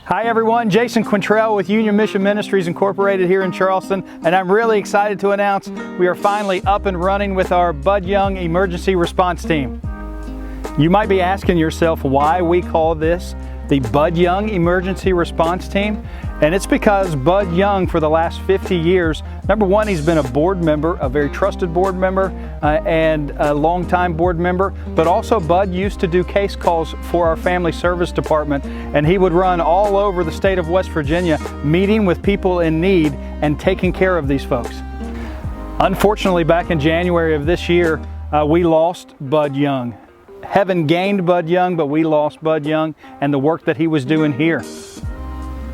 Hi everyone, Jason Quintrell with Union Mission Ministries Incorporated here in Charleston, and I'm really excited to announce we are finally up and running with our Bud Young Emergency Response Team. You might be asking yourself why we call this the Bud Young Emergency Response Team, and it's because Bud Young for the last 50 years, number one, he's been a board member, a very trusted board member and a longtime board member, but also Bud used to do case calls for our Family Service Department, and he would run all over the state of West Virginia meeting with people in need and taking care of these folks. Unfortunately, back in January of this year, we lost Bud Young. Heaven gained Bud Young, but we lost Bud Young and the work that he was doing here.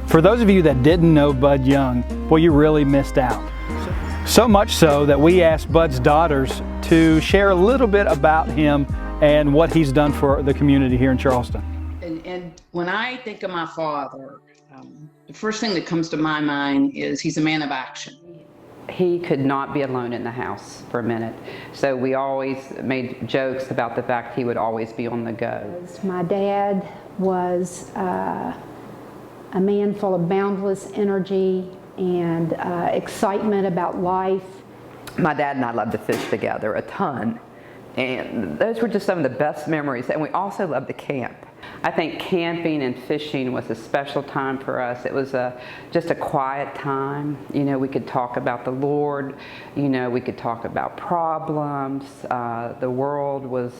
For those of you that didn't know Bud Young, well, you really missed out. So much so that we asked Bud's daughters to share a little bit about him and what he's done for the community here in Charleston. And when I think of my father, the first thing that comes to my mind is he's a man of action. He could not be alone in the house for a minute. So we always made jokes about the fact he would always be on the go. My dad was a man full of boundless energy and excitement about life. My dad and I loved to fish together a ton. And those were just some of the best memories. And we also loved to camp. I think camping and fishing was a special time for us. It was just a quiet time. You know, we could talk about the Lord. You know, we could talk about problems. The world was,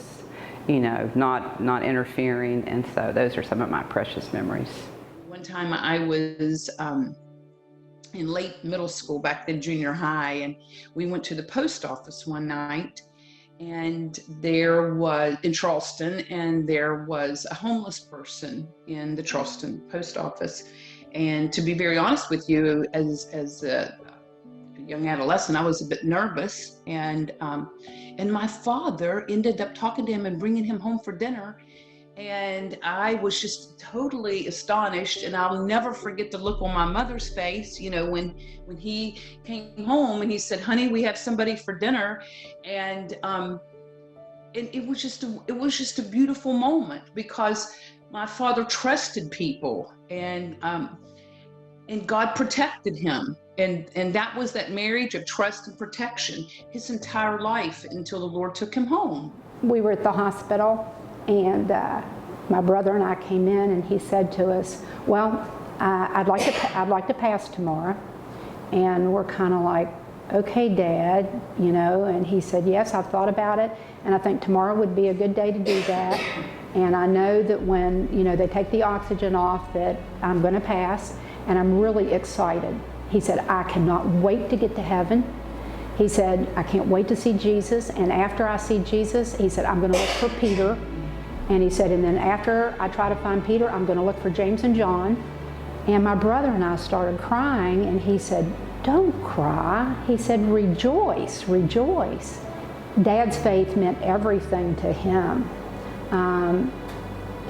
you know, not interfering. And so those are some of my precious memories. One time I was in late middle school, back then junior high, and we went to the post office one night. And there was, in Charleston, and there was a homeless person in the Charleston post office. And to be very honest with you, as a young adolescent, I was a bit nervous. And my father ended up talking to him and bringing him home for dinner. And I was just totally astonished, and I'll never forget the look on my mother's face, you know, when he came home and he said, "Honey, we have somebody for dinner." And it was just a beautiful moment, because my father trusted people, and God protected him. And that was that marriage of trust and protection his entire life until the Lord took him home. We were at the hospital, and my brother and I came in, and he said to us, "Well, I'd like to pass tomorrow." And we're kind of like, "Okay, Dad," you know. And he said, "Yes, I've thought about it, and I think tomorrow would be a good day to do that. And I know that when, you know, they take the oxygen off, that I'm going to pass, and I'm really excited." He said, "I cannot wait to get to heaven." He said, "I can't wait to see Jesus, and after I see Jesus," he said, "I'm going to look for Peter." And he said, "And then after I try to find Peter, I'm going to look for James and John." And my brother and I started crying, and he said, "Don't cry." He said, "Rejoice, rejoice." Dad's faith meant everything to him.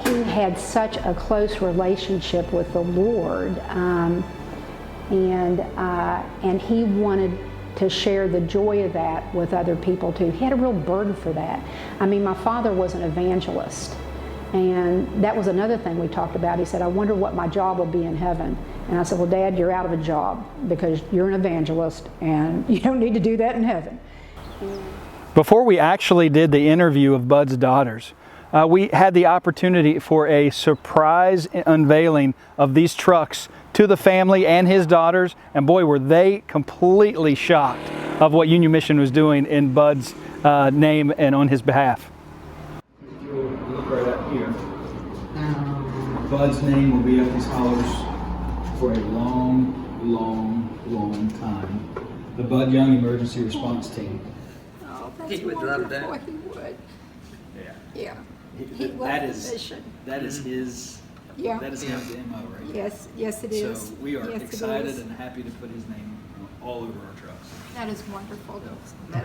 He had such a close relationship with the Lord, and he wanted to share the joy of that with other people too. He had a real burden for that. I mean, my father was an evangelist, and that was another thing we talked about. He said, "I wonder what my job will be in heaven." And I said, "Well, Dad, you're out of a job because you're an evangelist, and you don't need to do that in heaven." Before we actually did the interview of Bud's daughters, we had the opportunity for a surprise unveiling of these trucks to the family and his daughters, and boy, were they completely shocked of what Union Mission was doing in Bud's name and on his behalf. If you'll look right up here, Bud's name will be up these hollers for a long, long, long time. The Bud Young Emergency Response Team. Oh, that's He would love that. Boy, he would. Yeah. He That loved is the mission. that is his. Yeah. That is his MO right there. Yes, it is. So we are Yes, it excited is. and happy to put his name all over our trucks. That is wonderful.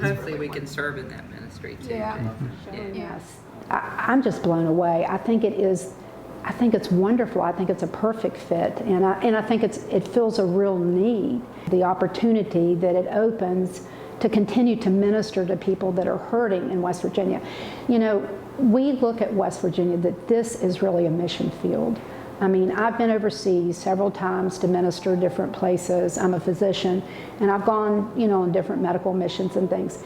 Hopefully we can serve in that ministry too. Yeah. Yes, I'm just blown away. I think it's wonderful. I think it's a perfect fit, and I think it fills a real need. The opportunity that it opens to continue to minister to people that are hurting in West Virginia. You know, we look at West Virginia that this is really a mission field. I mean, I've been overseas several times to minister different places. I'm a physician, and I've gone, on different medical missions and things.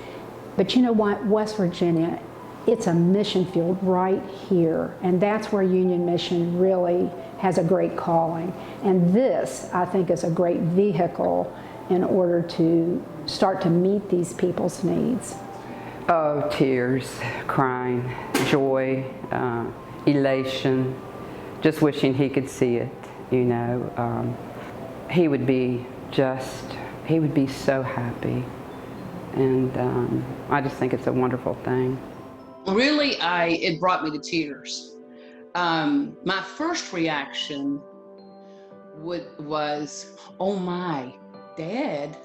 But you know what? West Virginia, it's a mission field right here, and that's where Union Mission really has a great calling. And this, I think, is a great vehicle in order to start to meet these people's needs. Oh, tears, crying, joy, elation, just wishing he could see it, He would be so happy. And I just think it's a wonderful thing. Really, it brought me to tears. My first reaction was, oh my, Dad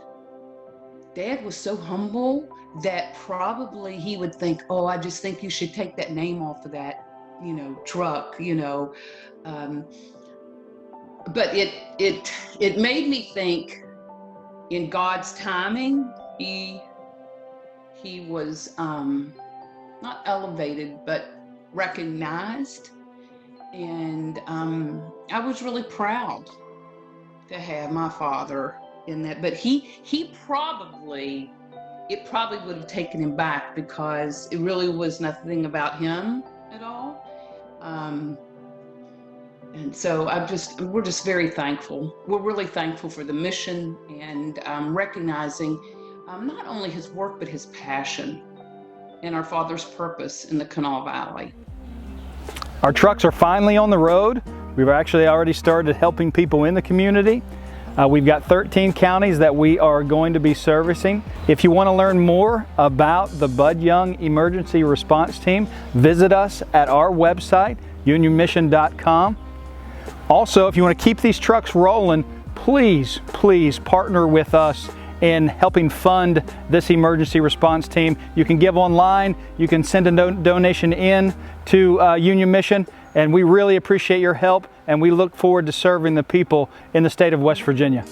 was so humble that probably he would think, oh, I just think you should take that name off of that, truck, but it made me think, in God's timing, he was not elevated, but recognized. And I was really proud to have my father in that. But it probably would have taken him back, because it really was nothing about him at all. And so we're just very thankful. We're really thankful for the mission, and recognizing not only his work, but his passion and our Father's purpose in the Kanawha Valley. Our trucks are finally on the road. We've actually already started helping people in the community. We've got 13 counties that we are going to be servicing. If you want to learn more about the Bud Young Emergency Response Team, visit us at our website, unionmission.com. Also, if you want to keep these trucks rolling, please partner with us in helping fund this emergency response team. You can give online, you can send a donation in to Union Mission, and we really appreciate your help, and we look forward to serving the people in the state of West Virginia.